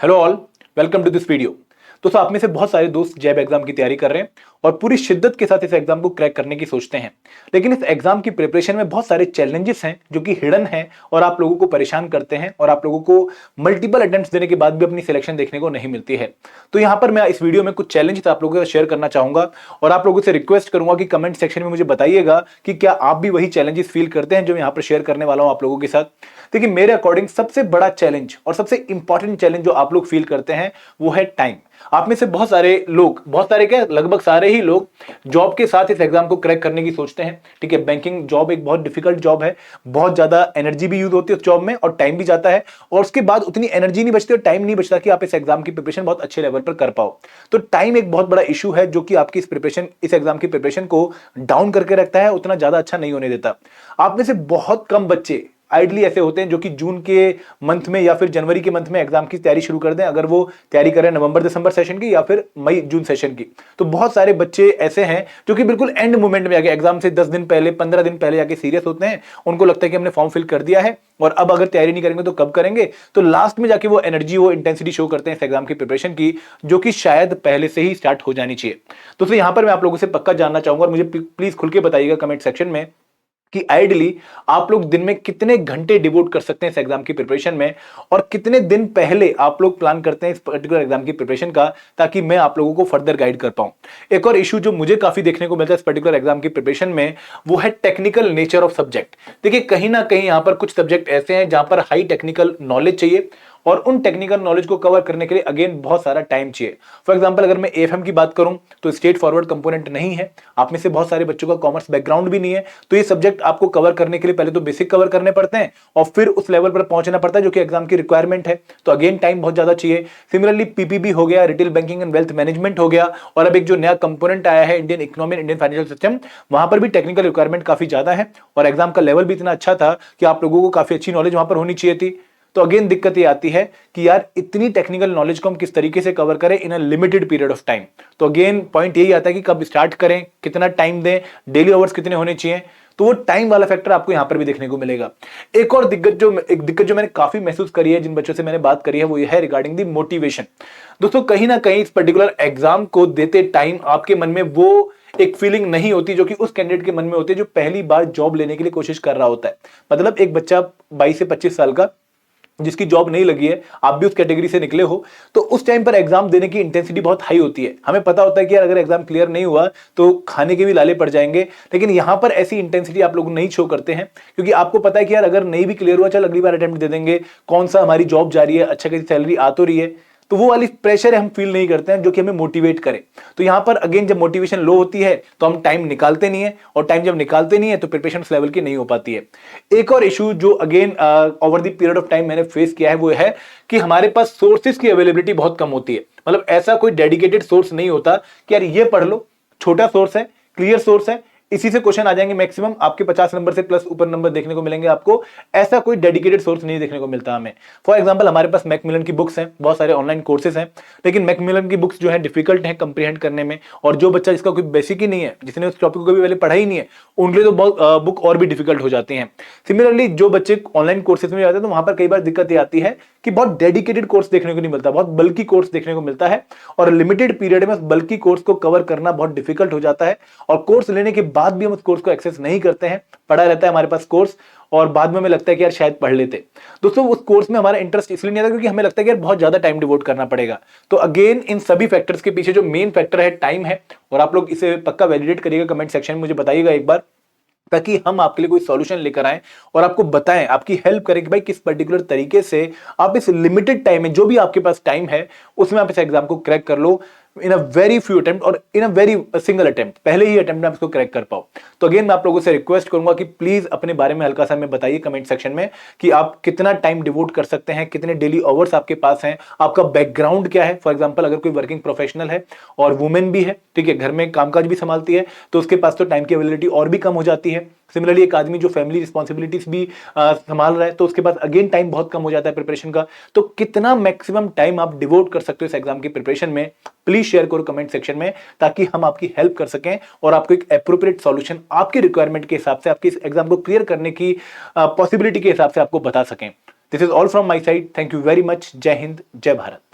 Hello all, welcome to this video. दोस्तों, आप में से बहुत सारे दोस्त जैब एग्जाम की तैयारी कर रहे हैं और पूरी शिद्दत के साथ इस एग्जाम को क्रैक करने की सोचते हैं। लेकिन इस एग्जाम की प्रिपरेशन में बहुत सारे चैलेंजेस हैं जो कि हिडन हैं और आप लोगों को परेशान करते हैं और आप लोगों को मल्टीपल अटेम्प्ट्स देने के बाद भी अपनी सिलेक्शन देखने को नहीं मिलती है। तो यहां पर मैं इस वीडियो में कुछ चैलेंज आप लोगों के साथ शेयर करना चाहूंगा और आप लोगों से रिक्वेस्ट करूंगा कि कमेंट सेक्शन में मुझे बताइएगा कि क्या आप भी वही चैलेंजेस फील करते हैं जो यहां पर शेयर करने वाला हूं आप लोगों के साथ। देखिए, मेरे अकॉर्डिंग सबसे बड़ा चैलेंज और सबसे इंपॉर्टेंट चैलेंज जो आप लोग फील करते हैं वो है टाइम। आप में से बहुत सारे लोग, बहुत सारे क्या, लगभग सारे ही लोग जॉब के साथ इस एग्जाम को क्रैक करने की सोचते हैं। ठीक है, बैंकिंग जॉब एक बहुत डिफिकल्ट जॉब है, बहुत ज्यादा एनर्जी भी यूज होती है उस जॉब में और टाइम भी जाता है और उसके बाद उतनी एनर्जी नहीं बचती और टाइम नहीं बचता कि आप इस एग्जाम की प्रिपरेशन बहुत अच्छे लेवल पर कर पाओ। तो टाइम एक बहुत बड़ा इशू है जो कि आपकी इस एग्जाम की प्रिपरेशन को डाउन करके रखता है, उतना ज्यादा अच्छा नहीं होने देता। आप में से बहुत कम बच्चे आइडली ऐसे होते हैं जो कि जून के मंथ में या फिर जनवरी के मंथ में एग्जाम की तैयारी शुरू कर दें, अगर वो तैयारी करें नवंबर दिसंबर सेशन की या फिर मई जून सेशन की। तो बहुत सारे बच्चे ऐसे हैं जो कि बिल्कुल एंड मोमेंट में आके एग्जाम से 10 दिन पहले 15 दिन पहले जाके सीरियस होते हैं। उनको लगता है कि हमने फॉर्म फिल कर दिया है और अब अगर तैयारी नहीं करेंगे तो कब करेंगे। तो लास्ट में जाके वो एनर्जी, वो इंटेंसिटी शो करते हैं इस एग्जाम की प्रिपरेशन की, जो कि शायद पहले से ही स्टार्ट हो जानी चाहिए। तो यहां पर मैं आप लोगों से पक्का जानना चाहूंगा और मुझे प्लीज खुल के बताइएगा कमेंट सेक्शन में कि आइडियली आप लोग दिन में कितने घंटे डिवोट कर सकते हैं इस एग्जाम की प्रिपरेशन में और कितने दिन पहले आप लोग प्लान करते हैं इस पर्टिकुलर एग्जाम की प्रिपरेशन का, ताकि मैं आप लोगों को फर्दर गाइड कर पाऊं। एक और इशू जो मुझे काफी देखने को मिलता है इस पर्टिकुलर एग्जाम की प्रिपरेशन में, वो है टेक्निकल नेचर ऑफ सब्जेक्ट। देखिए, कहीं ना कहीं यहां पर कुछ सब्जेक्ट ऐसे हैं जहां पर हाई टेक्निकल नॉलेज चाहिए और उन टेक्निकल नॉलेज को कवर करने के लिए अगेन बहुत सारा टाइम चाहिए। फॉर एग्जांपल, अगर मैं एएफएम की बात करूं तो स्ट्रेट फॉरवर्ड कंपोनेंट नहीं है। आप में से बहुत सारे बच्चों का कॉमर्स बैकग्राउंड भी नहीं है, तो ये सब्जेक्ट आपको कवर करने के लिए पहले तो बेसिक कवर करने पड़ते हैं और फिर उस लेवल पर पहुंचना पड़ता है जो कि एग्जाम की रिक्वायरमेंट है। तो अगेन टाइम बहुत ज्यादा चाहिए। सिमिलरली पीपीबी हो गया, retail banking and wealth management हो गया, और अब एक जो नया कंपोनेंट आया है Indian economy, Indian financial system, वहां पर भी टेक्निकल रिक्वायरमेंट काफी ज्यादा है और एग्जाम का लेवल भी इतना अच्छा था कि आप लोगों को काफी अच्छी नॉलेज वहां पर होनी चाहिए थी। तो अगेन दिक्कत ये आती है कि यार इतनी टेक्निकल नॉलेज को हम किस तरीके से कवर करें in a limited period of time. तो अगेन पॉइंट यही आता है कि कब स्टार्ट करें, कितना टाइम दें, डेली आवर्स कितने होने चाहिए। तो वो टाइम वाला फैक्टर आपको यहां पर भी देखने को मिलेगा। एक और दिक्कत जो मैंने काफी महसूस करी है, जिन बच्चों से मैंने बात करी है, वो ये है रिगार्डिंग दी मोटिवेशन। दोस्तों, कहीं ना कहीं इस पर्टिकुलर एग्जाम को देते टाइम आपके मन में वो एक फीलिंग नहीं होती जो कि उस कैंडिडेट के मन में होती है जो पहली बार जॉब लेने के लिए कोशिश कर रहा होता है। मतलब एक बच्चा 22 से 25 साल का जिसकी जॉब नहीं लगी है, आप भी उस कैटेगरी से निकले हो, तो उस टाइम पर एग्जाम देने की इंटेंसिटी बहुत हाई होती है। हमें पता होता है कि यार अगर एग्जाम क्लियर नहीं हुआ तो खाने के भी लाले पड़ जाएंगे, लेकिन यहां पर ऐसी इंटेंसिटी आप लोग नहीं शो करते हैं क्योंकि आपको पता है कि यार अगर नहीं भी क्लियर हुआ, चल अगली बार अटेम्प्ट दे देंगे, कौन सा हमारी जॉब जा रही है, अच्छा खासी सैलरी आ तो रही है। तो वो वाली प्रेशर हम फील नहीं करते हैं जो कि हमें मोटिवेट करे। तो यहां पर अगेन जब मोटिवेशन लो होती है तो हम टाइम निकालते नहीं है और टाइम जब निकालते नहीं है तो प्रिपरेशन उस लेवल की नहीं हो पाती है। एक और इशू जो again over the period of time मैंने फेस किया है वो है कि हमारे पास सोर्सेज की अवेलेबिलिटी बहुत कम होती है। मतलब ऐसा कोई डेडिकेटेड सोर्स नहीं होता कि यार ये पढ़ लो, छोटा सोर्स है, क्लियर सोर्स है, इसी से क्वेश्चन आ जाएंगे, मैक्सिमम आपके 50 नंबर से प्लस ऊपर नंबर देखने को मिलेंगे आपको। ऐसा कोई डेडिकेटेड सोर्स नहीं देखने को मिलता हमें। फॉर एग्जांपल, हमारे पास मैकमिलन की बुक्स हैं, बहुत सारे ऑनलाइन कोर्सेज हैं, लेकिन मैकमिलन की बुक्स जो है डिफिकल्ट है कंप्रीहेंड करने में, और जो बच्चा जिसका कोई बेसिक ही नहीं है, जिसने उस टॉपिक को कभी पहले पढ़ा ही नहीं है, उनके लिए तो बुक और भी डिफिकल्ट हो जाती हैं। सिमिलरली जो बच्चे ऑनलाइन कोर्सेज में जाते हैं तो वहां पर कई बार दिक्कत ये आती है कि बहुत डेडिकेटेड कोर्स देखने को नहीं मिलता, बहुत बल्कि कोर्स देखने को मिलता है और लिमिटेड पीरियड में उस बल्कि कोर्स को कवर करना बहुत डिफिकल्ट हो जाता है और कोर्स लेने के बाद भी हम उस कोर्स को एक्सेस नहीं करते हैं। पढ़ा रहता है हमारे पास कोर्स और बाद में हमें लगता है कि यार शायद पढ़ लेते। दोस्तों, उस कोर्स में हमारा इंटरेस्ट इसलिए नहीं आता क्योंकि हमें लगता है कि यार बहुत ज्यादा टाइम डिवोट करना पड़ेगा। तो अगेन इन सभी फैक्टर्स के पीछे जो मेन फैक्टर है टाइम है, और आप लोग इसे पक्का वैलिडेट करिएगा, कमेंट सेक्शन में मुझे बताइएगा एक बार, ताकि हम आपके लिए कोई सॉल्यूशन लेकर आए और आपको बताएं, आपकी हेल्प करें कि भाई किस पर्टिकुलर तरीके से आप इस लिमिटेड टाइम में, जो भी आपके पास टाइम है, उसमें आप इस एग्जाम को क्रैक कर लो इन अ वेरी फ्यू अटेम्प्ट और इन अ वेरी सिंगल अटेम्प्ट, पहले ही अटेम्प्ट में आप इसको क्रैक कर पाओ। तो अगेन मैं आप लोगों से रिक्वेस्ट करूंगा कि प्लीज अपने बारे में हल्का सा हमें बताइए कमेंट सेक्शन में कि आप कितना टाइम डिवोट कर सकते हैं, कितने डेली आवर्स आपके पास हैं, आपका बैकग्राउंड क्या है। फॉर एग्जांपल, अगर कोई वर्किंग प्रोफेशनल है और वुमेन भी है, ठीक है, घर में कामकाज भी संभालती है, तो उसके पास तो टाइम की अवेलेबिलिटी और भी कम हो जाती है। सिमिलरली एक आदमी जो फैमिली रिस्पॉन्सिबिलिटीज भी संभाल रहा है तो उसके पास अगेन टाइम बहुत कम हो जाता है प्रिपरेशन का। तो कितना मैक्सिमम टाइम आप डिवोट कर सकते हो इस एग्जाम की प्रिपरेशन में, प्लीज शेयर करो कमेंट सेक्शन में, ताकि हम आपकी हेल्प कर सकें और आपको एक एप्रोप्रिएट सॉल्यूशन आपकी रिक्वायरमेंट के हिसाब से, आपके इस एग्जाम को क्लियर करने की पॉसिबिलिटी के हिसाब से आपको बता सकें। This is all from my side. Thank you very much. जय हिंद, जय भारत।